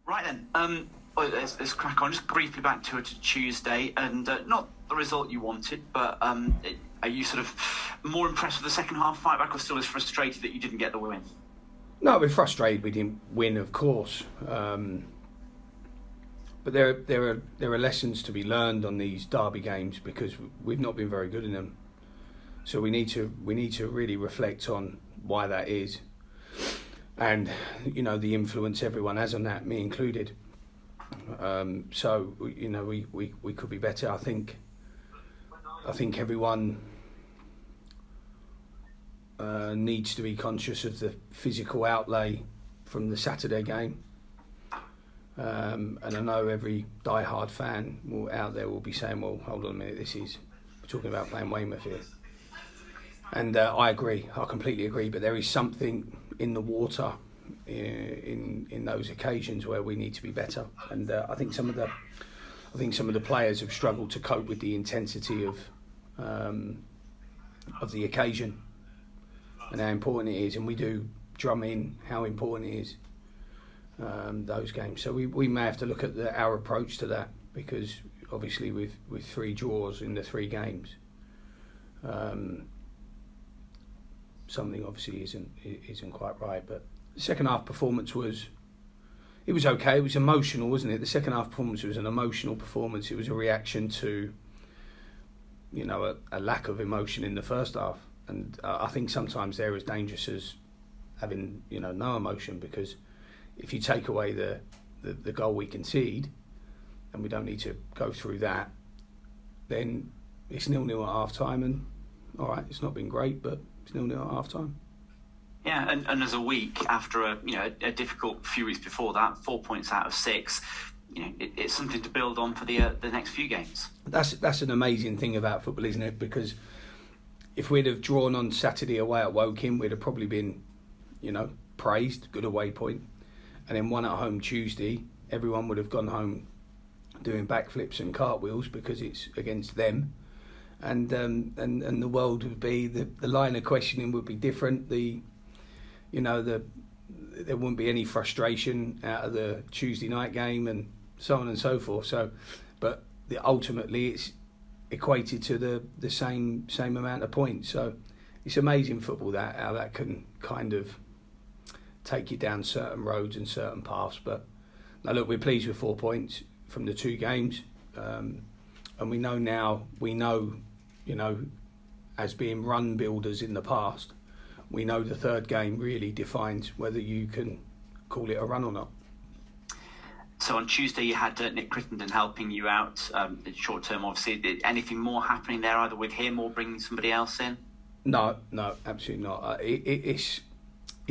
Right then, let's crack on. Just briefly back to Tuesday, and not the result you wanted, but are you sort of more impressed with the second half fight back, or still as frustrated that you didn't get the win? No, we're frustrated we didn't win, of course. But there are lessons to be learned on these derby games because we've not been very good in them. So we need to really reflect on why that is, and the influence everyone has on that, me included. So we could be better. I think everyone needs to be conscious of the physical outlay from the Saturday game. And I know every die-hard fan out there will be saying, well, hold on a minute, we're talking about playing Weymouth here. And I agree, I completely agree, but there is something in the water in those occasions where we need to be better. And I think some of the players have struggled to cope with the intensity of the occasion and how important it is, and we do drum in how important it is. Those games, so we may have to look at our approach to that, because obviously with 3 draws in the 3 games, something obviously isn't quite right. But the second half performance was okay. It was emotional, wasn't it? The second half performance was an emotional performance. It was a reaction to a lack of emotion in the first half, and I think sometimes they're as dangerous as having no emotion, because if you take away the goal we concede, and we don't need to go through that, then it's 0-0 at half time, and all right, it's not been great, but it's 0-0 at half time. Yeah, and as a week after a difficult few weeks before that, 4 points out of 6, it's something to build on for the next few games. That's an amazing thing about football, isn't it? Because if we'd have drawn on Saturday away at Woking, we'd have probably been, praised, good away point. And then won at home Tuesday, everyone would have gone home doing backflips and cartwheels because it's against them, and the world would be, the line of questioning would be different. There wouldn't be any frustration out of the Tuesday night game and so on and so forth. So, but ultimately it's equated to the same amount of points. So it's amazing football how that can kind of take you down certain roads and certain paths. But now look, we're pleased with 4 points from the 2 games, and we know, as being run builders in the past, we know the third game really defines whether you can call it a run or not. So on Tuesday you had Nick Crittenden helping you out short term, obviously. Anything more happening there, either with him or bringing somebody else in? No, absolutely not. It's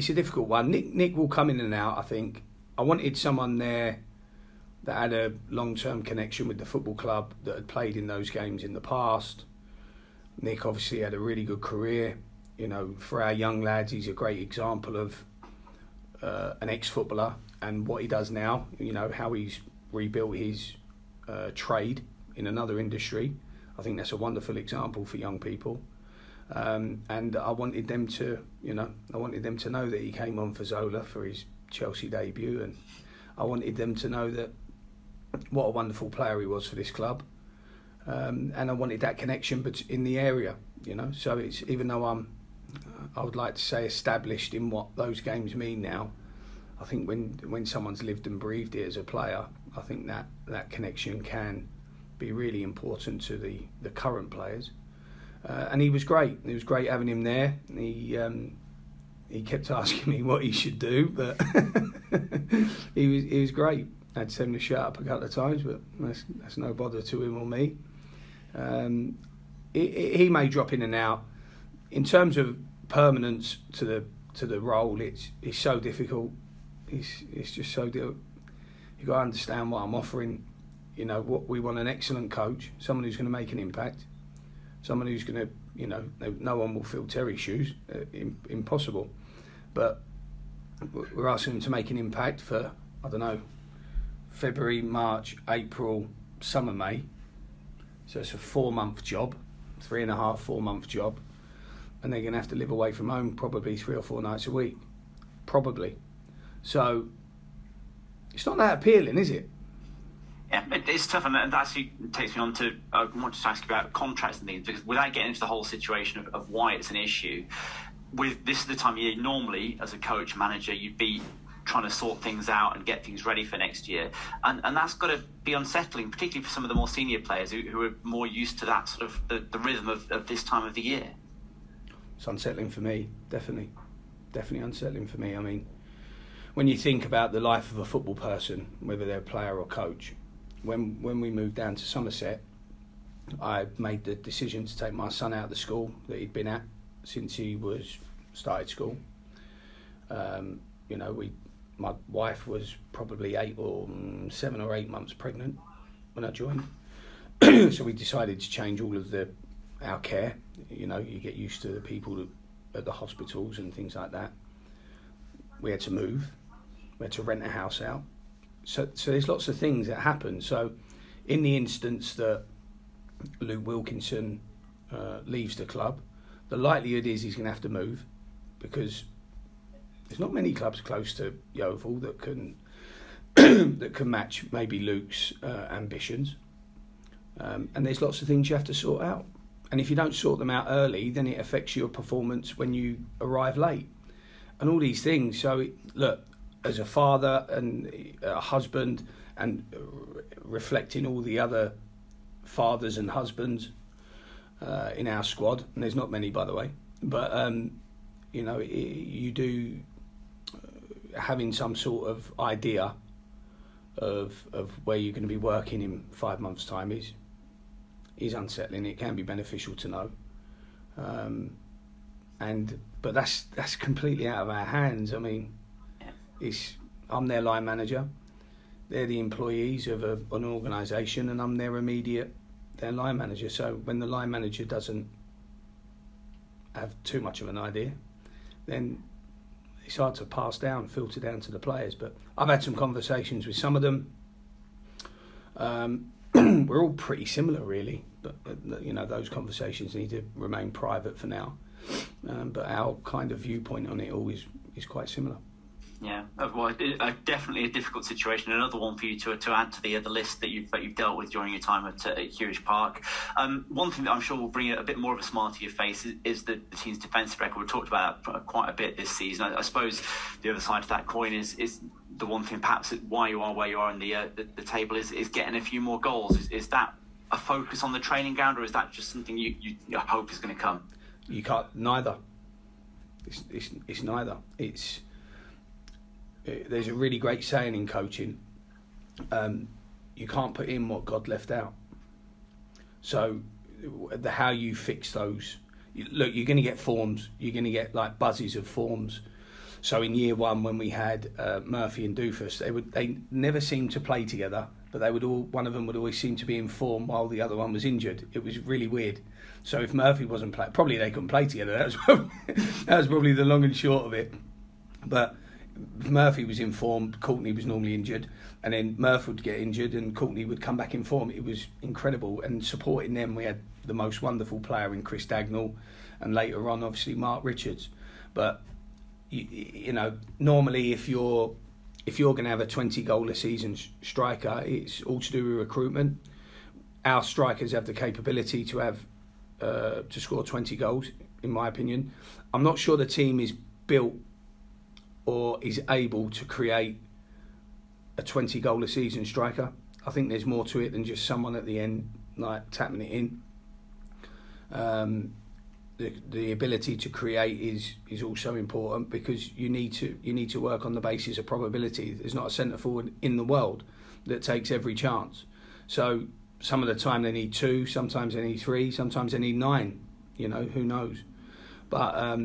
a difficult one. Nick will come in and out, I think. I wanted someone there that had a long-term connection with the football club, that had played in those games in the past. Nick obviously had a really good career. For our young lads, he's a great example of an ex-footballer and what he does now, how he's rebuilt his trade in another industry. I think that's a wonderful example for young people. And I wanted them to, know that he came on for Zola for his Chelsea debut, and I wanted them to know that what a wonderful player he was for this club, and I wanted that connection, but in the area, So it's, even though I would like to say established in what those games mean now, I think when someone's lived and breathed it as a player, I think that connection can be really important to the current players. And he was great. It was great having him there. He kept asking me what he should do, but he was great. I had to tell him to shut up a couple of times, but that's no bother to him or me. He may drop in and out. In terms of permanence to the role, it's so difficult. It's just so difficult. You've got to understand what I'm offering. What we want: an excellent coach, someone who's going to make an impact. Someone who's going to, no one will fill Terry's shoes, impossible. But we're asking them to make an impact for, February, March, April, summer, May. So it's a 4-month job, 3.5, 4-month job. And they're going to have to live away from home probably 3 or 4 nights a week. Probably. So It's not that appealing, is it? Yeah, it's tough, and that actually takes me on to I wanted to ask you about contracts and things, because without getting into the whole situation of why it's an issue, with this is the time of year normally as a coach manager you'd be trying to sort things out and get things ready for next year, and that's got to be unsettling, particularly for some of the more senior players who are more used to that sort of the rhythm of this time of the year. It's unsettling for me, definitely unsettling for me. I mean, when you think about the life of a football person, whether they're a player or coach, when we moved down to Somerset, I made the decision to take my son out of the school that he'd been at since he started school. My wife was probably 7 or 8 months pregnant when I joined, so we decided to change all of our care. You get used to the people at the hospitals and things like that. We had to move. We had to rent a house out. So there's lots of things that happen. So in the instance that Luke Wilkinson leaves the club, the likelihood is he's going to have to move, because there's not many clubs close to Yeovil that can that can match maybe Luke's ambitions. And there's lots of things you have to sort out. And if you don't sort them out early, then it affects your performance when you arrive late. And all these things. So, look, as a father and a husband, and reflecting all the other fathers and husbands in our squad, and there's not many, by the way, but, you do having some sort of idea of where you're going to be working in 5 months' time is unsettling. It can be beneficial to know, but that's completely out of our hands. I mean, I'm their line manager, they're the employees of an organisation, and I'm their line manager. So when the line manager doesn't have too much of an idea, then it's hard to filter down to the players. But I've had some conversations with some of them. We're all pretty similar, really, but those conversations need to remain private for now. But our kind of viewpoint on it all is quite similar. Yeah, well, definitely a difficult situation. Another one for you to add to the list that you've dealt with during your time at Hewish Park. One thing that I'm sure will bring a bit more of a smile to your face is the team's defensive record. We've talked about that quite a bit this season. I suppose the other side of that coin is the one thing perhaps why you are where you are in the table is getting a few more goals. Is that a focus on the training ground, or is that just something you hope is going to come? You can't, neither. It's neither. There's a really great saying in coaching, you can't put in what God left out. So how you fix those, look, you're going to get forms, you're going to get like buzzes of forms. So in year one, when we had Murphy and Doofus, they never seemed to play together, but one of them would always seem to be in form while the other one was injured. It was really weird. So if Murphy wasn't playing, probably they couldn't play together. That was probably the long and short of it. But Murphy was in form, Courtney was normally injured, and then Murphy would get injured and Courtney would come back in form. It was incredible, and supporting them we had the most wonderful player in Chris Dagnall, and later on obviously Mark Richards. But normally if you're going to have a 20 goal a season striker, it's all to do with recruitment. Our strikers have the capability to have to score 20 goals, in my opinion. I'm not sure the team is built or is able to create a 20 goal a season striker. I think there's more to it than just someone at the end like tapping it in. The ability to create is also important, because you need to work on the basis of probability. There's not a centre forward in the world that takes every chance. So some of the time they need 2, sometimes they need 3, sometimes they need 9. Who knows? But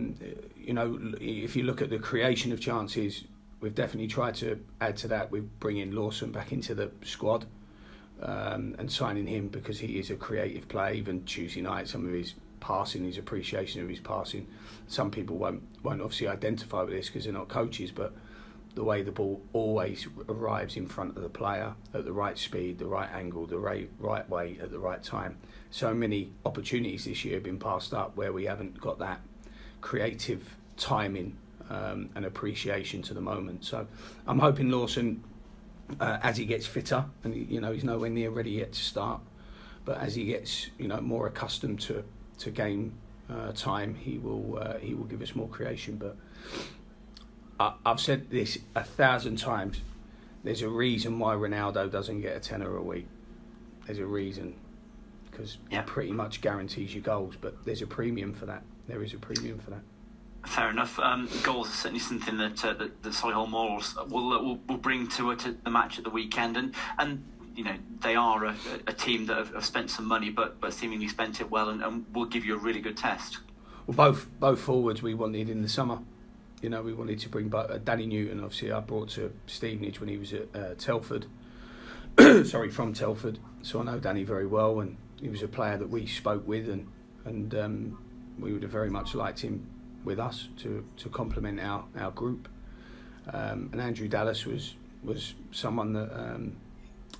if you look at the creation of chances, we've definitely tried to add to that with bringing Lawson back into the squad and signing him, because he is a creative player. Even Tuesday night, some of his passing, his appreciation of his passing, some people won't obviously identify with this because they're not coaches, but the way the ball always arrives in front of the player at the right speed, the right angle, the right way at the right time. So many opportunities this year have been passed up where we haven't got that creative timing and appreciation to the moment. So I'm hoping Lawson as he gets fitter, and he's nowhere near ready yet to start. But as he gets more accustomed to game time, he will give us more creation. But I've said this 1,000 times. There's a reason why Ronaldo doesn't get a tenner a week. There's a reason, because he pretty much guarantees you goals. But there's a premium for that. There is a premium for that. Fair enough. Goals are certainly something that the Solihull Morals will bring to the match at the weekend, and they are a team that have spent some money, but seemingly spent it well, and will give you a really good test. Well, both forwards we wanted in the summer. We wanted to bring Danny Newton. Obviously, I brought to Stevenage when he was at Telford. From Telford. So I know Danny very well, and he was a player that we spoke with, and we would have very much liked him with us to complement our group. And Andrew Dallas was someone that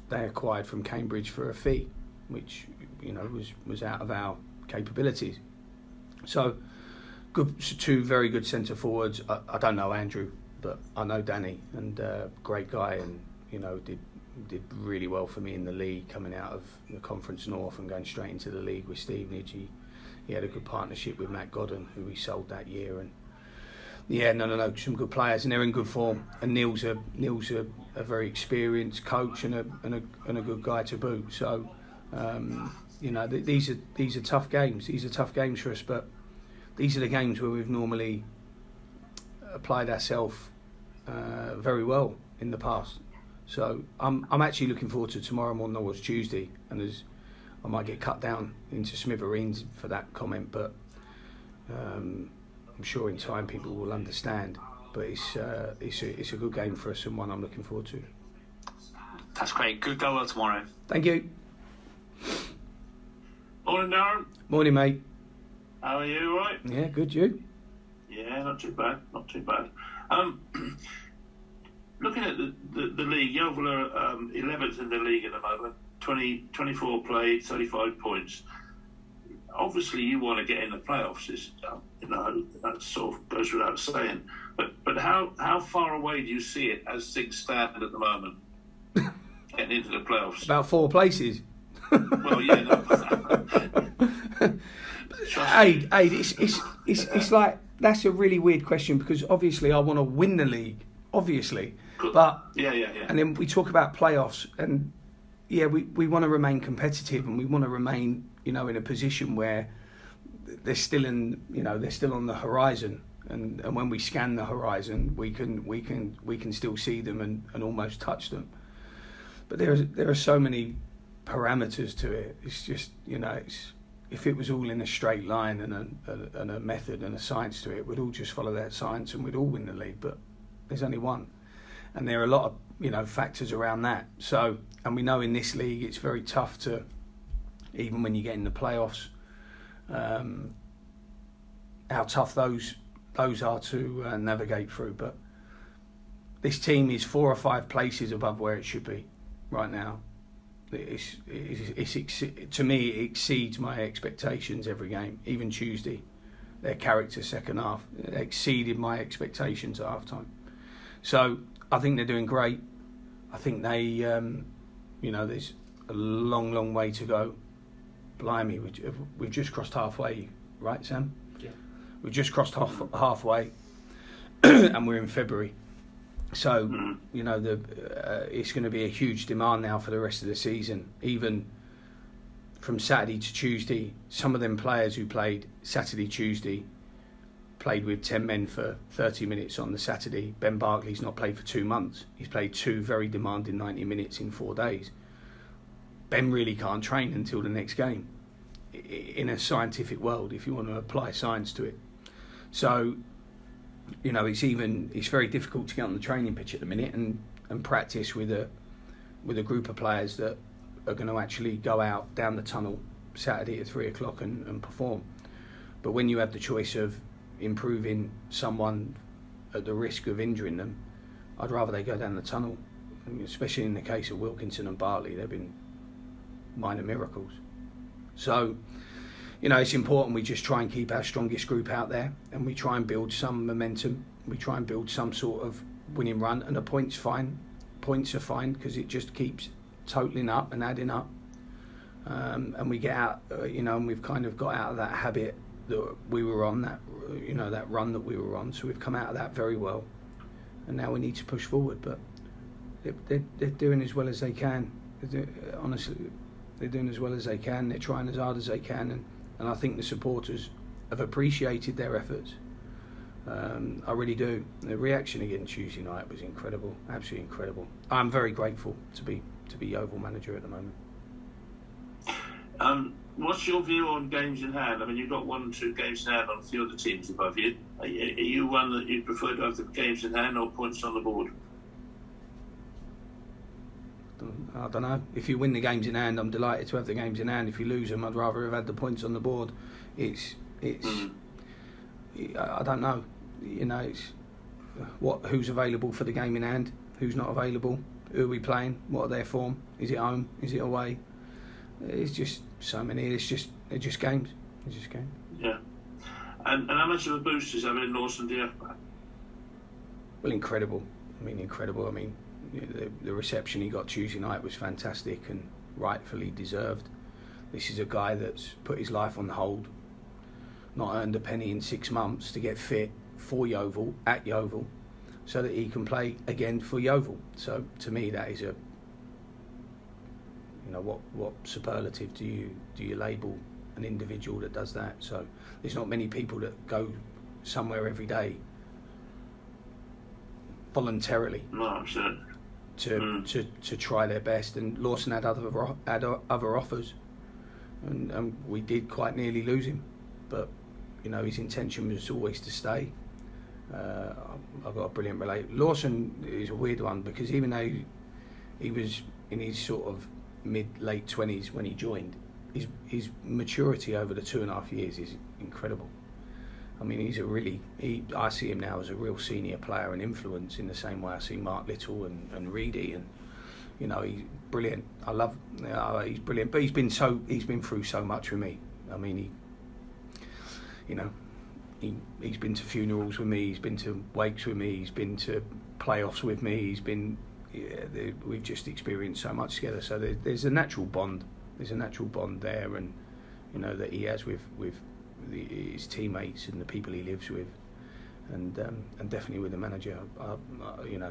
they acquired from Cambridge for a fee, which was out of our capabilities. So two very good centre forwards. I don't know Andrew, but I know Danny, and great guy, and did really well for me in the league, coming out of the Conference North and going straight into the league with Stevenage. He had a good partnership with Matt Godden, who he sold that year, and some good players, and they're in good form. And Neil's a very experienced coach and a good guy to boot. So these are tough games. These are tough games for us, but these are the games where we've normally applied ourselves very well in the past. So I'm actually looking forward to tomorrow more than I was Tuesday, and I might get cut down into smithereens for that comment, but I'm sure in time people will understand. But it's a good game for us, and one I'm looking forward to. That's great. Good go well tomorrow. Thank you. Morning, Darren. Morning, mate. How are you? All right? Yeah, good. You? Yeah, not too bad. Not too bad. Looking at the league, Yeovil are 11th in the league at the moment. 24 played, 35 points. Obviously, you want to get in the playoffs. That sort of goes without saying. But how far away do you see it as things stand at the moment? Getting into the playoffs. About 4 places. Well, yeah. No. Hey, it's like, that's a really weird question, because obviously I want to win the league, obviously. But yeah. And then we talk about playoffs, and we want to remain competitive, and we want to remain, in a position where they're still on the horizon, and when we scan the horizon, we can still see them and almost touch them. But there are so many parameters to it. It's just if it was all in a straight line and a method and a science to it, we'd all just follow that science and we'd all win the league. But there's only one, and there are a lot of factors around that. So, and we know in this league it's very tough to, even when you get in the playoffs, how tough those are to navigate through. But this team is 4 or 5 places above where it should be right now. To me, it exceeds my expectations every game. Even Tuesday, their character second half exceeded my expectations at half time. So I think they're doing great. I think they, there's a long way to go. Blimey, we've just crossed halfway, right, Sam? Yeah. We've just crossed halfway, and we're in February. So, it's going to be a huge demand now for the rest of the season. Even from Saturday to Tuesday, some of them players who played Saturday, Tuesday, played with 10 men for 30 minutes on the Saturday. Ben Barkley's not played for 2 months. He's played 2 very demanding 90 minutes in 4 days. Ben really can't train until the next game in a scientific world, if you want to apply science to it. So, it's very difficult to get on the training pitch at the minute and practice with a group of players that are going to actually go out down the tunnel Saturday at 3 o'clock and perform. But when you have the choice of improving someone at the risk of injuring them, I'd rather they go down the tunnel. I mean, especially in the case of Wilkinson and Bartley, they've been minor miracles. So, it's important we just try and keep our strongest group out there, and we try and build some momentum. We try and build some sort of winning run, and a point's fine. points are fine because it just keeps totaling up and adding up. And we get out, and we've kind of got out of that habit that we were on, that run that we were on. So we've come out of that very well, and now we need to push forward. But they're doing as well as they can. Honestly, they're doing as well as they can. They're trying as hard as they can, and I think the supporters have appreciated their efforts. I really do. The reaction again Tuesday night was incredible, absolutely incredible. I'm very grateful to be Yeovil manager at the moment. What's your view on games in hand? I mean, you've got 1 and 2 games in hand on a few of the teams above you. Are you one that you prefer to have the games in hand or points on the board? I don't know. If you win the games in hand, I'm delighted to have the games in hand. If you lose them, I'd rather have had the points on the board. I don't know. It's who's available for the game in hand, who's not available, who are we playing, what are their form, is it home, is it away? It's just so many. They're just games. It's just games. Yeah. And how much of a boost is having Lawson DF back? Well, incredible. Incredible. The reception he got Tuesday night was fantastic and rightfully deserved. This is a guy that's put his life on hold, not earned a penny in 6 months to get fit for Yeovil, at Yeovil, so that he can play again for Yeovil. So to me, that is a, what superlative do you label an individual that does that? So there's not many people that go somewhere every day voluntarily. No, I'm sure. To try their best, and Lawson had other offers, and we did quite nearly lose him, but his intention was always to stay. I've got a brilliant relationship. Lawson is a weird one because even though he was in his sort of mid-late 20s when he joined, his maturity over the 2.5 years is incredible. He's I see him now as a real senior player and influence in the same way I see Mark Little and Reedy, and he's brilliant. He's brilliant, but he's been through so much with me. He's been to funerals with me, he's been to wakes with me, he's been to playoffs with me, we've just experienced so much together. So there's a natural bond. There's a natural bond there, and that he has with his teammates and the people he lives with, and definitely with the manager.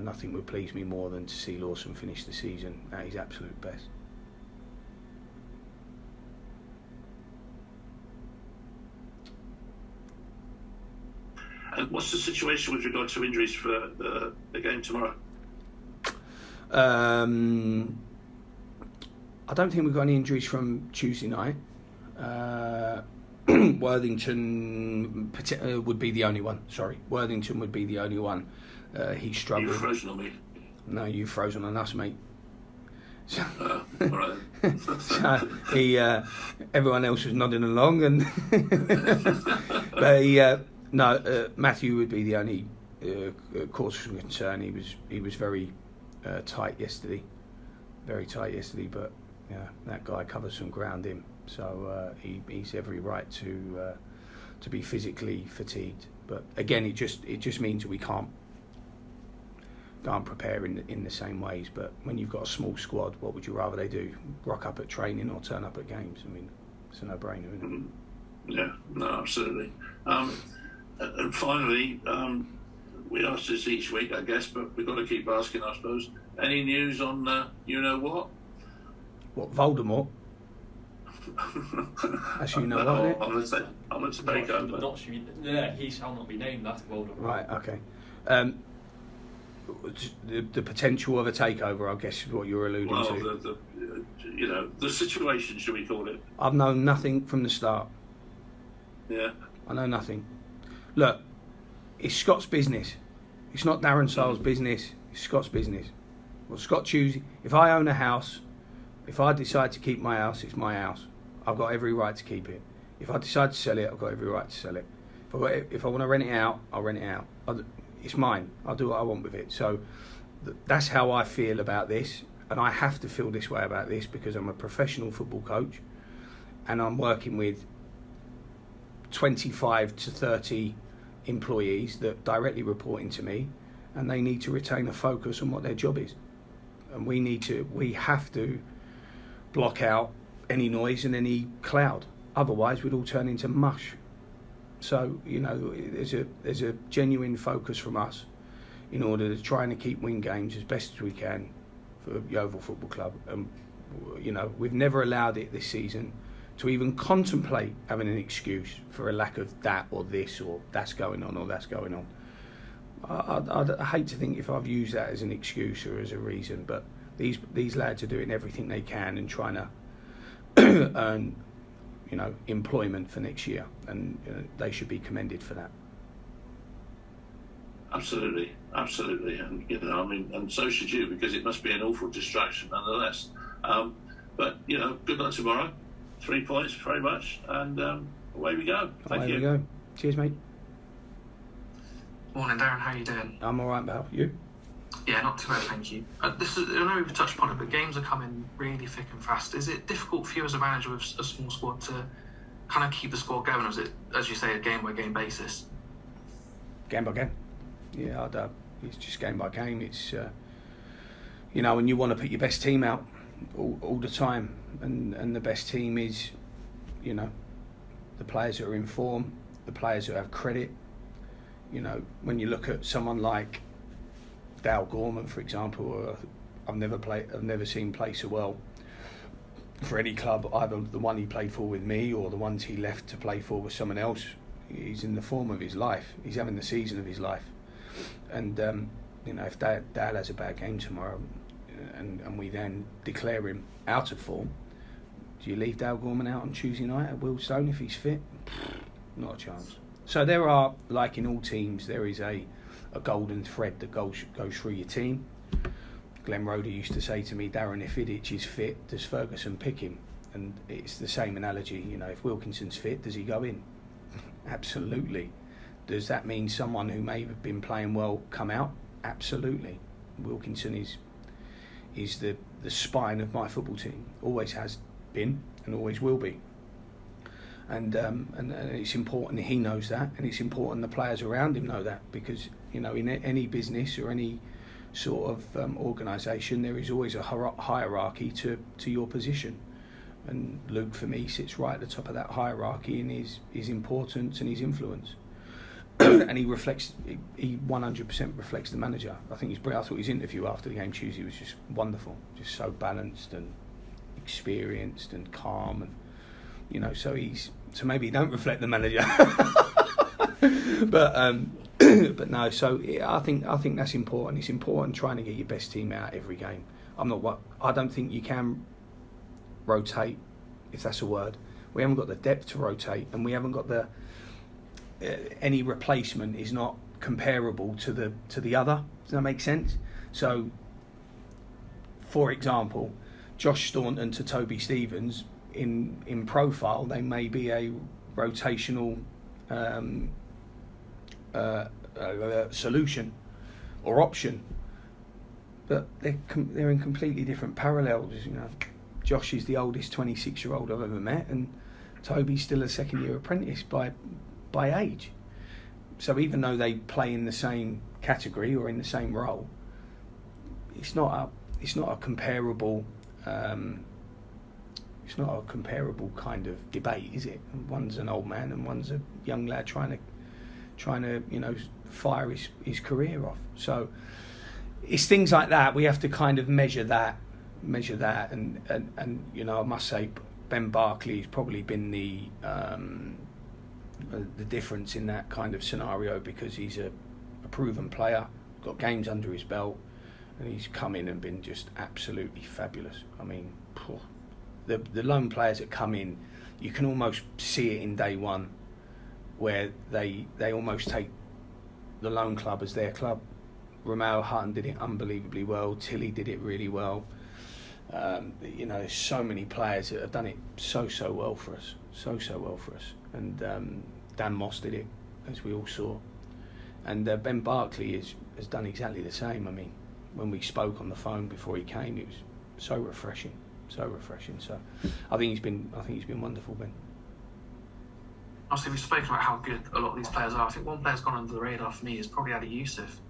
Nothing would please me more than to see Lawson finish the season at his absolute best. And what's the situation with regard to injuries for the game tomorrow? I don't think we've got any injuries from Tuesday night. Worthington would be the only one. Sorry, Worthington would be the only one. He struggled. You've frozen on me. No, you've frozen on us, mate. So, all right. So everyone else was nodding along, and but Matthew would be the only cause for concern. He was very tight yesterday, but that guy covers some ground in. So he's every right to be physically fatigued. But again, it just means we can't prepare in the same ways. But when you've got a small squad, what would you rather they do? Rock up at training or turn up at games? It's a no-brainer, isn't it? Yeah, no, absolutely. And finally, we ask this each week, I guess, but we've got to keep asking, I suppose. Any news on what? What, Voldemort? As you know, on the takeover. He shall not be named. That's Voldemort. Right. Okay. The potential of a takeover, I guess, is what you're alluding to. The situation, should we call it? I've known nothing from the start. Yeah. I know nothing. Look, it's Scott's business. It's not Darren Sarll's business. It's Scott's business. Well, Scott chooses. If I own a house, if I decide to keep my house, it's my house. I've got every right to keep it. If I decide to sell it, I've got every right to sell it. If I want to rent it out, I'll rent it out. It's mine. I'll do what I want with it. So that's how I feel about this, and I have to feel this way about this because I'm a professional football coach, and I'm working with 25 to 30 employees that directly report into me, and they need to retain a focus on what their job is. and we have to block out any noise and any cloud. Otherwise, we'd all turn into mush. So, you know, there's a genuine focus from us in order to try and keep win games as best as we can for Yeovil Football Club. And, you know, we've never allowed it this season to even contemplate having an excuse for a lack of that or this or that's going on or that's going on. I hate to think if I've used that as an excuse or as a reason, but these lads are doing everything they can and trying to earn, you know, employment for next year, and you know, they should be commended for that. Absolutely, and you know, I mean, and so should you, because it must be an awful distraction nonetheless. But you know, good luck tomorrow. 3 points, very much, and away we go. Thank you. Away we go. Cheers, mate. Morning, Darren. How are you doing? I'm all right, pal. You? Yeah, not too bad, thank you. I know we've touched upon it, but games are coming really thick and fast. Is it difficult for you as a manager with a small squad to kind of keep the squad going, or is it, as you say, a game-by-game basis? Game by game. Yeah, it's just game by game. It's, you know, and you want to put your best team out all the time. And the best team is, you know, the players that are in form, the players that have credit. You know, when you look at someone like Dale Gorman, for example, I've never seen play so well for any club, either the one he played for with me or the ones he left to play for with someone else. He's in the form of his life. He's having the season of his life. And, you know, if Dale has a bad game tomorrow and we then declare him out of form, do you leave Dale Gorman out on Tuesday night at Willstone if he's fit? Not a chance. So there are, like in all teams, there is a golden thread that goes through your team. Glenn Roeder used to say to me, Darren, if Vidic is fit, does Ferguson pick him? And it's the same analogy, you know, if Wilkinson's fit, does he go in? Absolutely. Does that mean someone who may have been playing well come out? Absolutely. Wilkinson is the spine of my football team. Always has been and always will be. And it's important he knows that, and it's important the players around him know that, because, you know, in any business or any sort of organisation, there is always a hierarchy to your position. And Luke, for me, sits right at the top of that hierarchy in his importance and his influence. And he 100% reflects the manager. I thought his interview after the game Tuesday was just wonderful, just so balanced and experienced and calm, and you know, so maybe he don't reflect the manager. But no, so I think that's important. It's important trying to get your best team out every game. I don't think you can rotate, if that's a word. We haven't got the depth to rotate, and we haven't got any replacement is not comparable to the other. Does that make sense? So, for example, Josh Staunton to Toby Stevens, in profile, they may be a rotational solution or option, but they're in completely different parallels. You know, Josh is the oldest 26-year-old I've ever met, and Toby's still a second-year apprentice by age. So even though they play in the same category or in the same role, it's not a comparable. It's not a comparable kind of debate, is it? One's an old man and one's a young lad trying to you know, fire his career off. So it's things like that. We have to kind of measure that, and you know, I must say Ben Barclay's probably been the difference in that kind of scenario, because he's a proven player, got games under his belt, and he's come in and been just absolutely fabulous. I mean, the lone players that come in, you can almost see it in day one, where they almost take the lone club as their club. Romeo Hutton did it unbelievably well. Tilly did it really well. You know, there's so many players that have done it so well for us, so well for us. And Dan Moss did it, as we all saw. And Ben Barclay has done exactly the same. I mean, when we spoke on the phone before he came, it was so refreshing. So I think he's been wonderful, Ben. Obviously, we've spoken about how good a lot of these players are. I think one player's gone under the radar for me is probably Ali Youssef.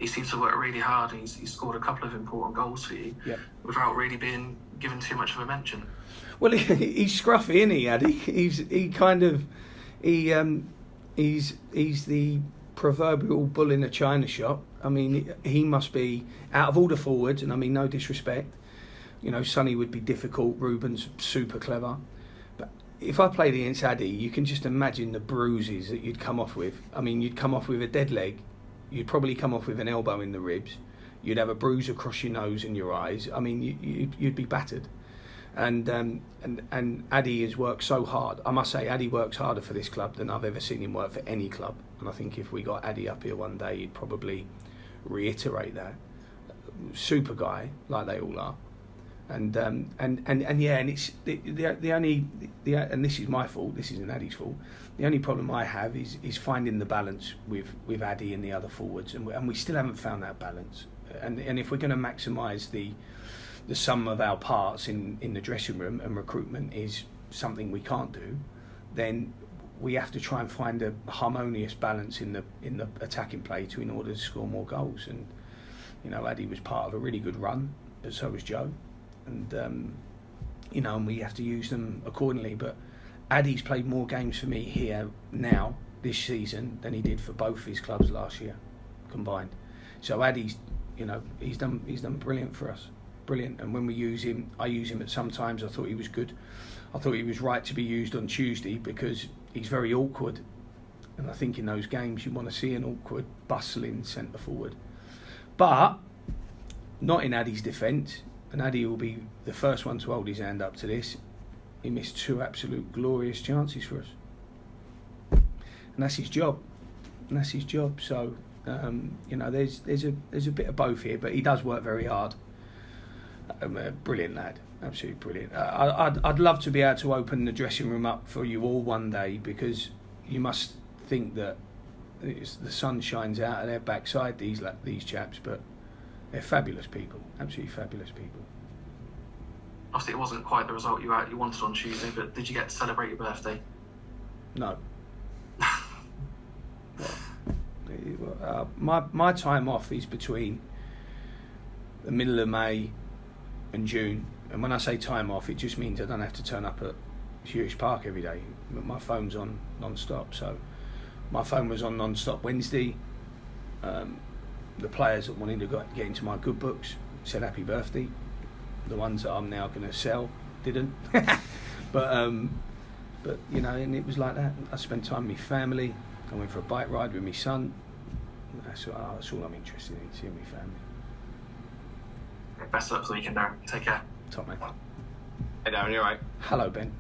he seems to work really hard, and he's scored a couple of important goals for you without really being given too much of a mention. Well, he's scruffy, isn't he, Addy? He's the proverbial bull in a china shop. I mean, he must be, out of all the forwards, and I mean no disrespect, you know, Sonny would be difficult, Ruben's super clever, but if I played against Addy, you can just imagine the bruises that you'd come off with. I mean, you'd come off with a dead leg, you'd probably come off with an elbow in the ribs, you'd have a bruise across your nose and your eyes. I mean, you'd be battered. And Addy has worked so hard. I must say, Addy works harder for this club than I've ever seen him work for any club. And I think if we got Addy up here one day, he'd probably reiterate that. Super guy, like they all are. And it's the only and this is my fault. This isn't Addy's fault. The only problem I have is finding the balance with Addy and the other forwards, and we still haven't found that balance. And if we're going to maximise the sum of our parts in the dressing room, and recruitment is something we can't do, then we have to try and find a harmonious balance in the attacking play in order to score more goals. And you know, Addy was part of a really good run, but so was Joe, and you know, and we have to use them accordingly. But Addy's played more games for me here now this season than he did for both his clubs last year combined. So Addy's, you know, he's done brilliant for us. Brilliant. And when we use him, I use him at some times. I thought he was good. I thought he was right to be used on Tuesday because he's very awkward, and I think in those games you want to see an awkward, bustling centre forward, but not in Addy's defence. And Addy will be the first one to hold his hand up to this. He missed 2 absolute glorious chances for us, and that's his job. So you know, there's a bit of both here, but he does work very hard. Brilliant lad, absolutely brilliant. I'd love to be able to open the dressing room up for you all one day, because you must think that the sun shines out of their backside, these chaps, but they're fabulous people, absolutely fabulous people. Obviously, it wasn't quite the result you wanted on Tuesday, but did you get to celebrate your birthday? No. My time off is between the middle of May and June, and when I say time off, it just means I don't have to turn up at Hewish Park every day. My phone's on non-stop, so my phone was on non-stop Wednesday. The players that wanted to get into my good books said happy birthday. The ones that I'm now going to sell didn't. but you know, and it was like that. I spent time with my family. I went for a bike ride with my son. That's all I'm interested in, seeing my family. Best of luck for the weekend, Darren. Take care. Top man. Hey Darren, you alright? Hello, Ben.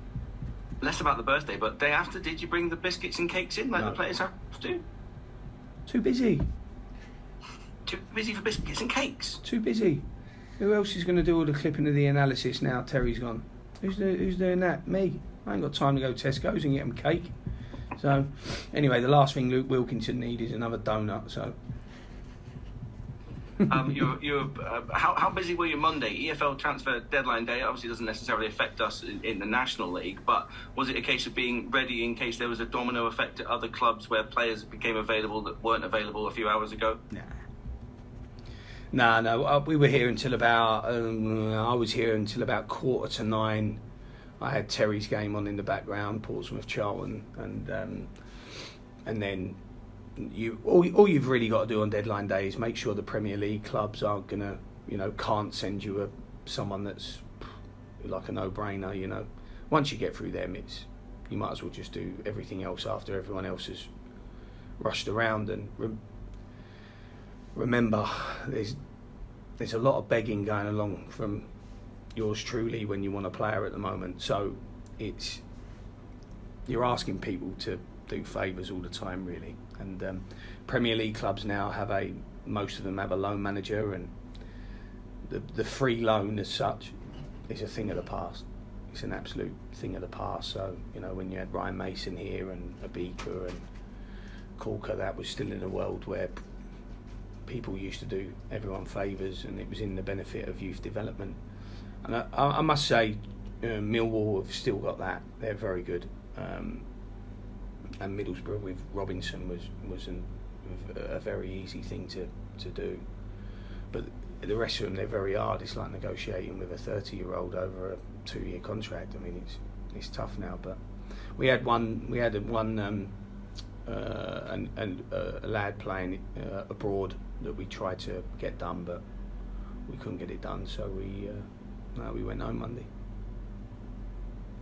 Less about the birthday, but day after, did you bring the biscuits and cakes in like the players have to? Too busy. Too busy for biscuits and cakes? Too busy. Who else is going to do all the clipping of the analysis now Terry's gone? Who's doing that? Me. I ain't got time to go to Tesco's and get them cake. So, anyway, the last thing Luke Wilkinson needs is another donut, so... How busy were you Monday? EFL transfer deadline day obviously doesn't necessarily affect us in the National League, but was it a case of being ready in case there was a domino effect at other clubs where players became available that weren't available a few hours ago? No. We were here until about... I was here until about 8:45. I had Terry's game on in the background, Portsmouth, Charlton, and then... all you've really got to do on deadline day is make sure the Premier League clubs aren't gonna, can't send you someone that's like a no-brainer. Once you get through them, you might as well just do everything else after everyone else has rushed around. And remember, there's a lot of begging going along from yours truly when you want a player at the moment. So you're asking people to do favours all the time, really. And Premier League clubs now most of them have a loan manager, and the free loan as such is a thing of the past. It's an absolute thing of the past. So when you had Ryan Mason here and Abika and Corker, that was still in a world where people used to do everyone favours, and it was in the benefit of youth development. And I must say, Millwall have still got that. They're very good. And Middlesbrough with Robinson was a very easy thing to do. But the rest of them, they're very hard. It's like negotiating with a 30-year-old over a 2-year contract. I mean, it's tough now. But we had a lad playing abroad that we tried to get done, but we couldn't get it done. So we went home Monday.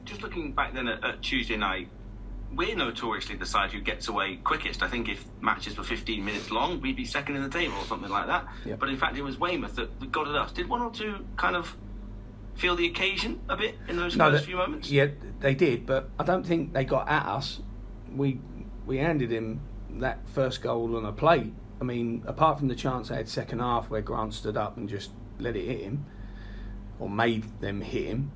Just looking back then at Tuesday night, we're notoriously the side who gets away quickest. I think if matches were 15 minutes long, we'd be second in the table or something like that. Yep. But in fact, it was Weymouth that got at us. Did one or two kind of feel the occasion a bit in those first few moments? Yeah, they did, but I don't think they got at us. We handed him that first goal on a plate. I mean, apart from the chance they had second half where Grant stood up and just let it hit him, or made them hit him,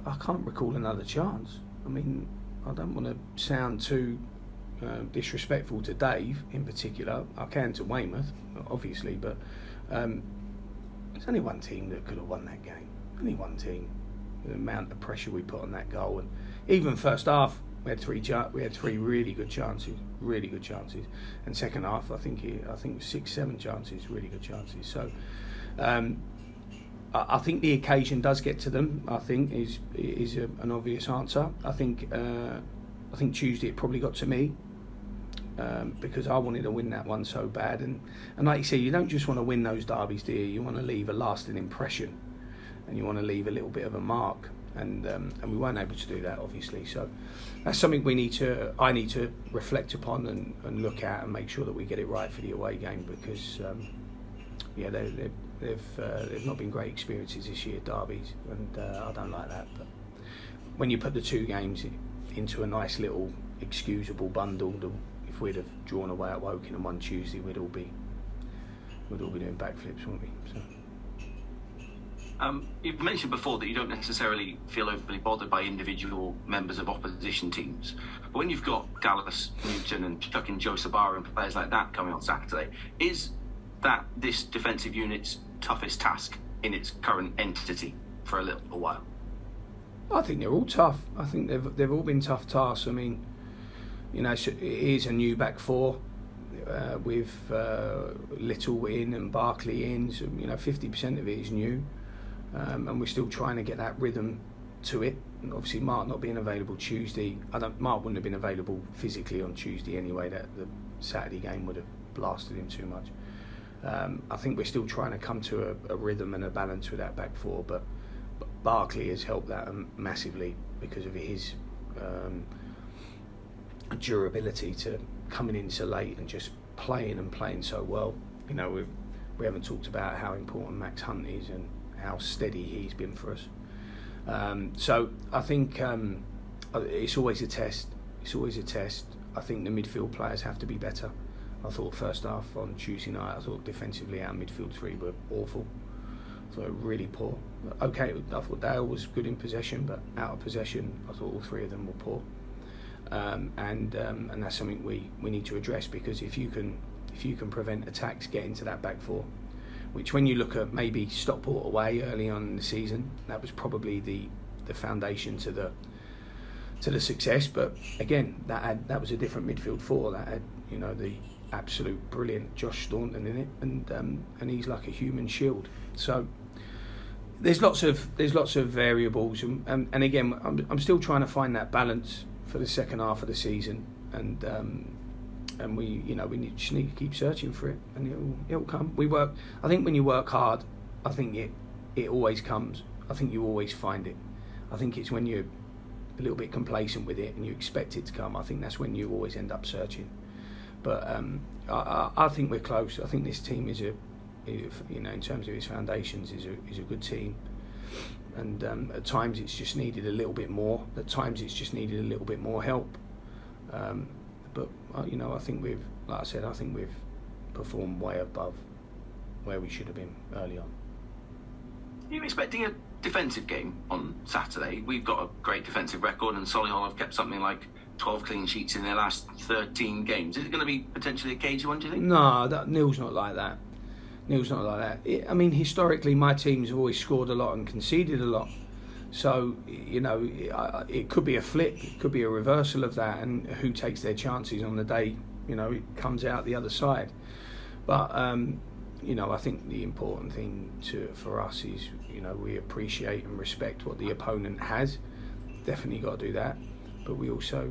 I can't recall another chance. I mean, I don't want to sound too disrespectful to Dave in particular. I can to Weymouth, obviously, but there's only one team that could have won that game. Only one team. The amount of pressure we put on that goal, and even first half, we had three really good chances, and second half, I think 6-7 chances, really good chances. So. I think the occasion does get to them. I think is an obvious answer. I think Tuesday it probably got to me because I wanted to win that one so bad. And like you say, you don't just want to win those derbies, do you? You want to leave a lasting impression, and you want to leave a little bit of a mark. And we weren't able to do that, obviously. So that's something I need to reflect upon and look at and make sure that we get it right for the away game because they've not been great experiences this year, derbies, and I don't like that. But when you put the two games into a nice little excusable bundle, if we'd have drawn away at Woking and won Tuesday, we'd all be doing backflips, wouldn't we? So. You've mentioned before that you don't necessarily feel overly bothered by individual members of opposition teams, but when you've got Dallas, Newton, and chucking Joe Sabara and players like that coming on Saturday, is that this defensive unit's toughest task in its current entity for a little while? I think they're all tough. I think they've all been tough tasks. I mean, it is a new back four with Little in and Barkley in. So 50% of it is new, and we're still trying to get that rhythm to it. And obviously, Mark not being available Tuesday. Mark wouldn't have been available physically on Tuesday anyway. That the Saturday game would have blasted him too much. I think we're still trying to come to a rhythm and a balance with that back four, but Barkley has helped that massively because of his durability to coming in so late and just playing so well. We haven't talked about how important Max Hunt is and how steady he's been for us. So I think it's always a test. I think the midfield players have to be better. I thought first half on Tuesday night, I thought defensively our midfield three were awful. I thought really poor. Okay, I thought Dale was good in possession, but out of possession, I thought all three of them were poor. And that's something we need to address because if you can prevent attacks getting to that back four, which when you look at maybe Stockport away early on in the season, that was probably the foundation to the success. But again, that was a different midfield four. That had the absolute brilliant Josh Staunton in it, and he's like a human shield. So there's lots of variables, and again, I'm still trying to find that balance for the second half of the season, and we just need to keep searching for it, and it'll come. I think when you work hard, I think it always comes. I think you always find it. I think it's when you're a little bit complacent with it and you expect it to come, I think that's when you always end up searching. But I think we're close. I think this team is in terms of its foundations, is a good team. And at times it's just needed a little bit more. At times it's just needed a little bit more help. But I think we've performed way above where we should have been early on. Are you expecting a defensive game on Saturday? We've got a great defensive record, and Solihull have kept something like 12 clean sheets in their last 13 games. Is it going to be potentially a cagey one, do you think? No, Neil's not like that. Historically, my teams have always scored a lot and conceded a lot. So, it could be a flip, it could be a reversal of that, and who takes their chances on the day, it comes out the other side. But I think the important thing for us is, we appreciate and respect what the opponent has. Definitely got to do that. But we also,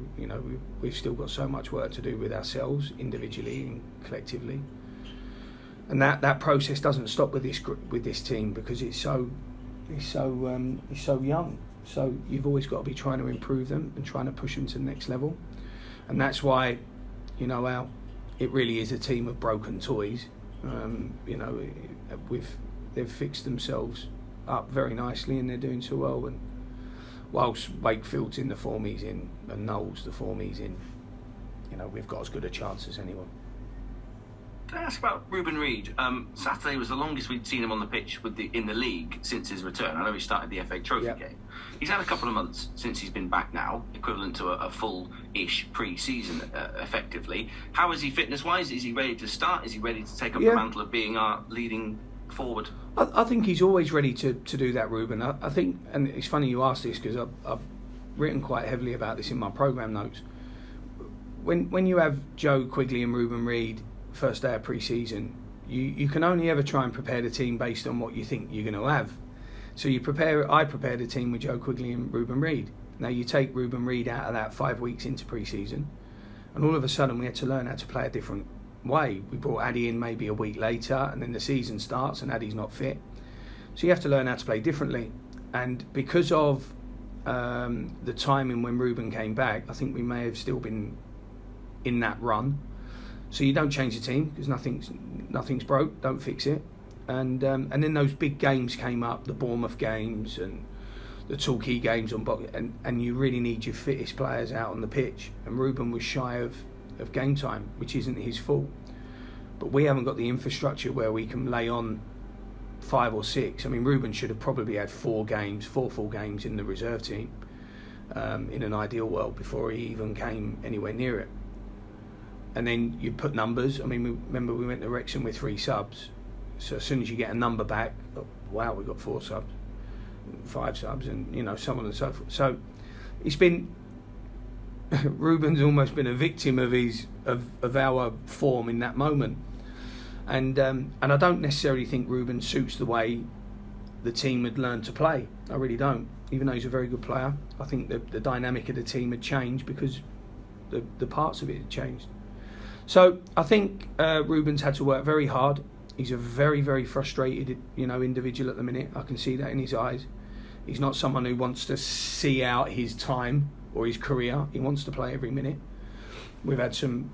we've still got so much work to do with ourselves individually and collectively. And that process doesn't stop with this team, because it's so young. So you've always got to be trying to improve them and trying to push them to the next level. And that's why, it really is a team of broken toys. They've fixed themselves up very nicely, and they're doing so well. And whilst Wakefield's in the form he's in, and Knowles the form he's in, we've got as good a chance as anyone. Can I ask about Ruben Reid? Saturday was the longest we'd seen him on the pitch in the league since his return. I know he started the FA Trophy game. He's had a couple of months since he's been back now, equivalent to a full-ish pre-season, effectively. How is he fitness-wise? Is he ready to start? Is he ready to take up the mantle of being our leading forward? I think he's always ready to do that, Ruben. I think, and it's funny you asked this, because I've written quite heavily about this in my programme notes. When you have Joe Quigley and Ruben Reid first day of pre-season, you can only ever try and prepare the team based on what you think you're going to have. So I prepared a team with Joe Quigley and Ruben Reid. Now you take Ruben Reid out of that 5 weeks into pre-season, and all of a sudden we had to learn how to play a different way. We brought Addy in maybe a week later, and then the season starts and Addy's not fit. So you have to learn how to play differently. And because of the timing when Ruben came back, I think we may have still been in that run. So you don't change the team, because nothing's broke. Don't fix it. And then those big games came up, the Bournemouth games and the Torquay games and you really need your fittest players out on the pitch. And Ruben was shy of game time, which isn't his fault. But we haven't got the infrastructure where we can lay on 5 or 6. I mean, Ruben should have probably had 4 full games in the reserve team in an ideal world before he even came anywhere near it. And then you put numbers. I mean, remember we went to Wrexham with 3 subs. So as soon as you get a number back, wow, we've got 4 subs, 5 subs, and so on and so forth. So it's been Ruben's almost been a victim of our form in that moment, and I don't necessarily think Ruben suits the way the team had learned to play. I really don't. Even though he's a very good player, I think the dynamic of the team had changed because the parts of it had changed. So I think Ruben's had to work very hard. He's a very, very frustrated, individual at the minute. I can see that in his eyes. He's not someone who wants to see out his time or his career. He wants to play every minute. We've had some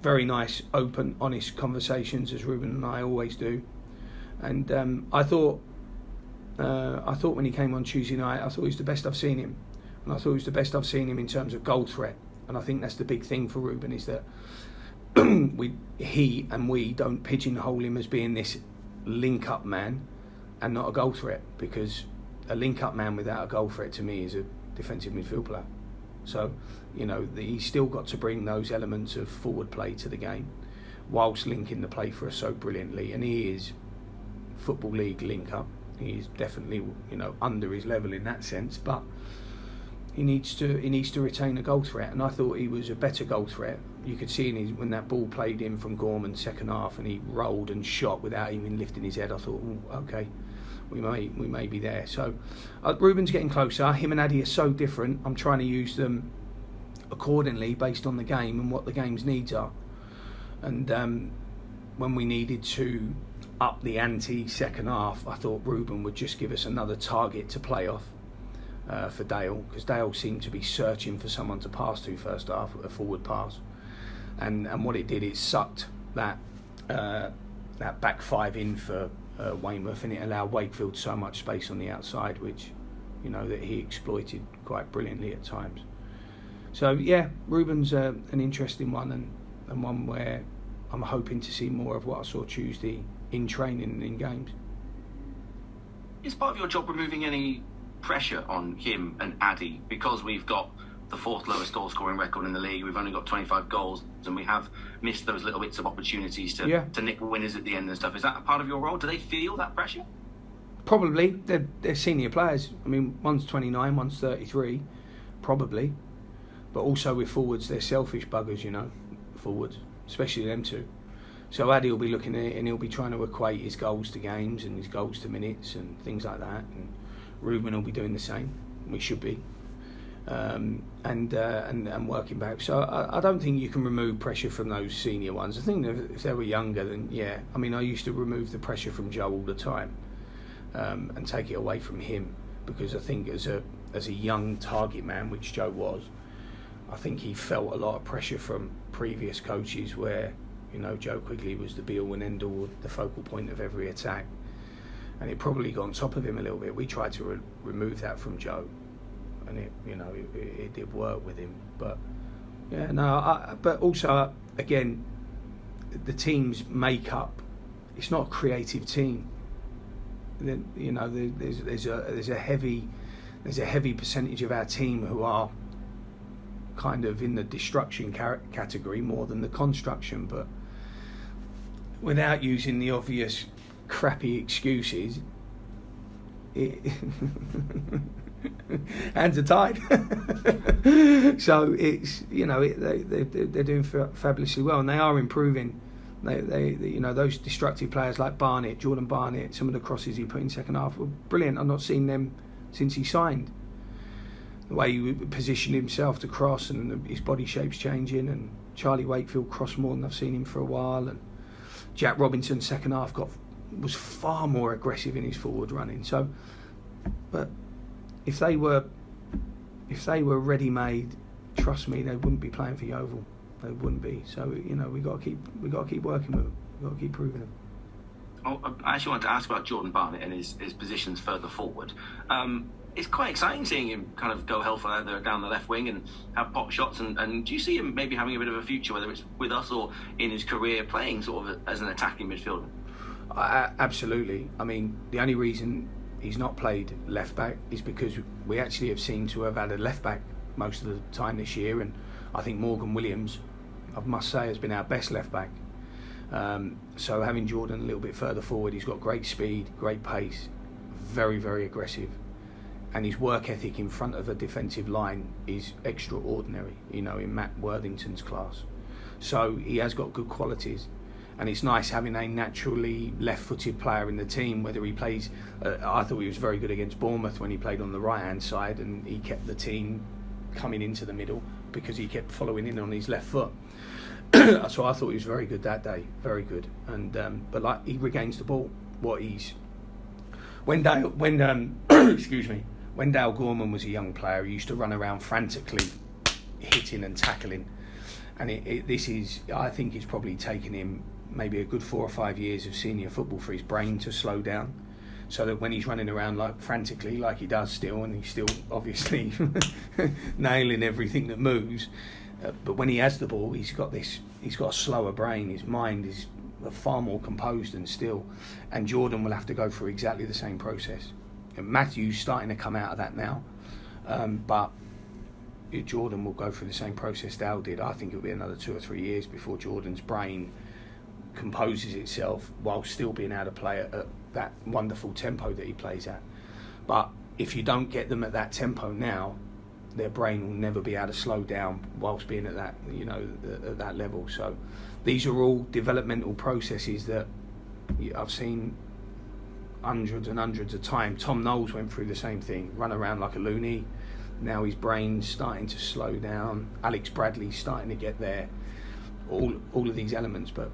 very nice, open, honest conversations, as Ruben and I always do. And I thought when he came on Tuesday night, I thought he was the best I've seen him. And I thought he was the best I've seen him in terms of goal threat. And I think that's the big thing for Ruben, is that he and we don't pigeonhole him as being this link-up man and not a goal threat, because a link-up man without a goal threat to me is a defensive midfield player. So, he's still got to bring those elements of forward play to the game whilst linking the play for us so brilliantly. And he is Football League link-up. He is definitely, under his level in that sense, but he needs to retain a goal threat, and I thought he was a better goal threat. You could see when that ball played in from Gorman second half, and he rolled and shot without even lifting his head. I thought, okay, we may be there. So Ruben's getting closer. Him and Addy are so different. I'm trying to use them accordingly based on the game and what the game's needs are. And when we needed to up the ante second half, I thought Ruben would just give us another target to play off. For Dale, because Dale seemed to be searching for someone to pass to first half, a forward pass, and what it did, it sucked that back 5 in for Weymouth, and it allowed Wakefield so much space on the outside, which that he exploited quite brilliantly at times. So yeah, Ruben's an interesting one, and one where I'm hoping to see more of what I saw Tuesday in training and in games. Is part of your job removing any pressure on him and Addy, because we've got the 4th lowest goal scoring record in the league, we've only got 25 goals, and we have missed those little bits of opportunities to nick winners at the end and stuff? Is that a part of your role? Do they feel that pressure? Probably. They're senior players. I mean, one's 29, one's 33, probably. But also with forwards, they're selfish buggers, forwards, especially them two. So Addy will be looking at it and he'll be trying to equate his goals to games and his goals to minutes and things like that. And Ruben will be doing the same. We should be. And working back. So I don't think you can remove pressure from those senior ones. I think that if they were younger, then yeah. I mean, I used to remove the pressure from Joe all the time and take it away from him, because I think as a young target man, which Joe was, I think he felt a lot of pressure from previous coaches where, you know, Joe Quigley was the be-all and end-all, the focal point of every attack, and it probably got on top of him a little bit. We tried to remove that from Joe, and it did work with him. But yeah, no. But also, again, the team's makeup, it's not a creative team. You know, there's a heavy percentage of our team who are kind of in the destruction category more than the construction. But without using the obvious crappy excuses, hands are tied. So it's, you know, they're doing fabulously well, and they are improving. They you know, those destructive players like Jordan Barnett, some of the crosses he put in second half were brilliant. I've not seen them since he signed. The way he positioned himself to cross, and his body shape's changing, and Charlie Wakefield crossed more than I've seen him for a while, and Jack Robinson second half was far more aggressive in his forward running. So, but if they were ready-made, trust me, they wouldn't be playing for Yeovil. They wouldn't be. So, you know, we got to keep working with them. We got to keep proving them. Oh, I actually wanted to ask about Jordan Barnett and his positions further forward. It's quite exciting seeing him kind of go hellfire down the left wing and have pop shots. And do you see him maybe having a bit of a future, whether it's with us or in his career, playing sort of as an attacking midfielder? Absolutely. I mean, the only reason he's not played left back is because we actually have seemed to have had a left back most of the time this year, and I think Morgan Williams, I must say, has been our best left back. So having Jordan a little bit further forward, he's got great speed, great pace, very, very aggressive, and his work ethic in front of a defensive line is extraordinary, you know, in Matt Worthington's class. So he has got good qualities, and it's nice having a naturally left-footed player in the team, whether he plays, I thought he was very good against Bournemouth when he played on the right-hand side, and he kept the team coming into the middle because he kept following in on his left foot. So I thought he was very good that day, very good. And but like, he regains the ball. When excuse me, when Dale Gorman was a young player, he used to run around frantically, hitting and tackling. And this is, I think, it's probably taken him maybe a good 4 or 5 years of senior football for his brain to slow down, so that when he's running around like frantically, like he does still, and he's still obviously nailing everything that moves, but when he has the ball, he's got a slower brain. His mind is far more composed and still. And Jordan will have to go through exactly the same process. And Matthew's starting to come out of that now, but Jordan will go through the same process Dale did. I think it'll be another 2 or 3 years before Jordan's brain composes itself while still being able to play at that wonderful tempo that he plays at. But if you don't get them at that tempo now, their brain will never be able to slow down whilst being at that, you know, at that level. So these are all developmental processes that I've seen hundreds and hundreds of times. Tom Knowles went through the same thing, run around like a loony. Now his brain's starting to slow down. Alex Bradley's starting to get there. All of these elements, but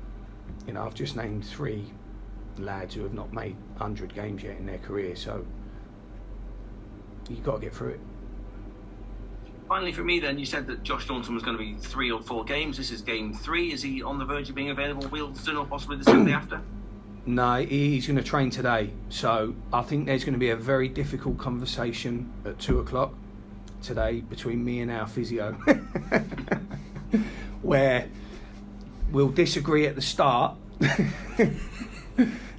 you know, I've just named 3 lads who have not made 100 games yet in their career, so you've got to get through it. Finally, for me then, you said that Josh Thornton was going to be 3 or 4 games. This is game 3. Is he on the verge of being available Wealdstone or possibly the Sunday after? No, he's going to train today, so I think there's going to be a very difficult conversation at 2:00 today between me and our physio where we'll disagree at the start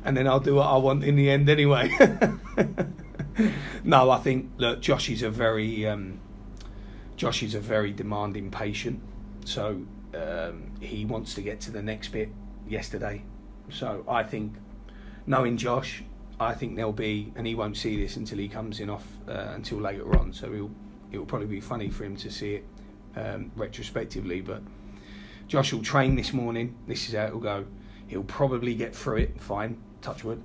and then I'll do what I want in the end anyway. No, I think, look, Josh is a very demanding patient, so he wants to get to the next bit yesterday. So I think, knowing Josh, I think there'll be, and he won't see this until he comes in off until later on, so it'll probably be funny for him to see it retrospectively, but Josh will train this morning. This is how it'll go. He'll probably get through it, fine, touch wood.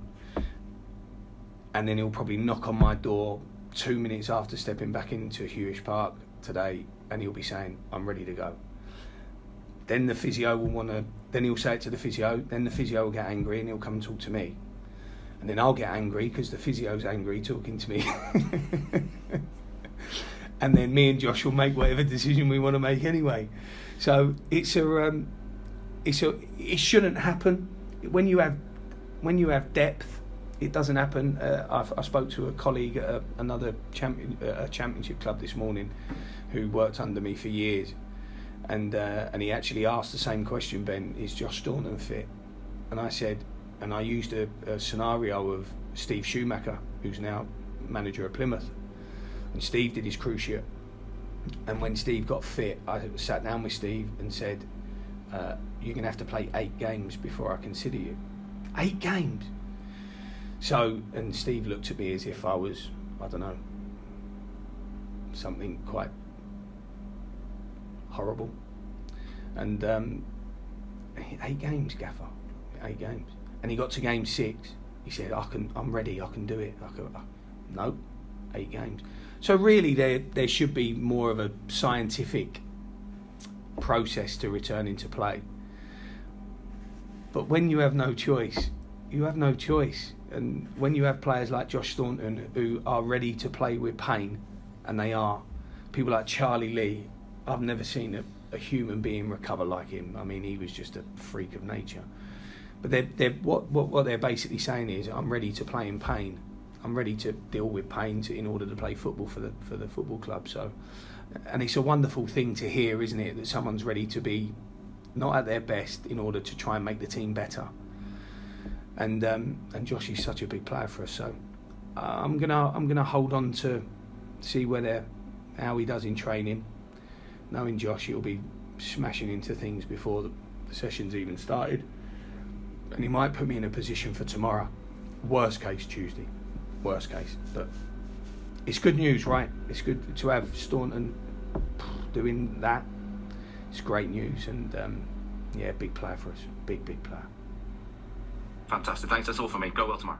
And then he'll probably knock on my door 2 minutes after stepping back into Hewish Park today, and he'll be saying, I'm ready to go. Then the physio will then he'll say it to the physio, then the physio will get angry and he'll come and talk to me. And then I'll get angry because the physio's angry talking to me. And then me and Josh will make whatever decision we want to make anyway. So it shouldn't happen. When you have depth, it doesn't happen. I spoke to a colleague at another championship club this morning who worked under me for years, and he actually asked the same question, Ben, is Josh Staunton fit? And I said, and I used a scenario of Steve Schumacher, who's now manager of Plymouth, and Steve did his cruciate, and when Steve got fit, I sat down with Steve and said, you're going to have to play 8 games before I consider you. 8 games. So, and Steve looked at me as if I was, I don't know, something quite horrible. And 8 games, Gaffer, 8 games. And he got to game 6. He said, I'm ready, I can do it. No, 8 games. So really, there should be more of a scientific process to returning to play. But when you have no choice, you have no choice. And when you have players like Josh Staunton who are ready to play with pain, and they are, people like Charlie Lee, I've never seen a human being recover like him. I mean, he was just a freak of nature. But what they're basically saying is, I'm ready to play in pain. I'm ready to deal with pain in order to play football for the football club. So, and it's a wonderful thing to hear, isn't it, that someone's ready to be not at their best in order to try and make the team better. And Josh is such a big player for us. So I'm gonna hold on to see how he does in training. Knowing Josh, he'll be smashing into things before the session's even started, and he might put me in a position for tomorrow. Worst case Tuesday. Worst case, but it's good news, right? It's good to have Staunton doing that. It's great news, and big player for us. Big player. Fantastic. Thanks. That's all for me. Go well tomorrow.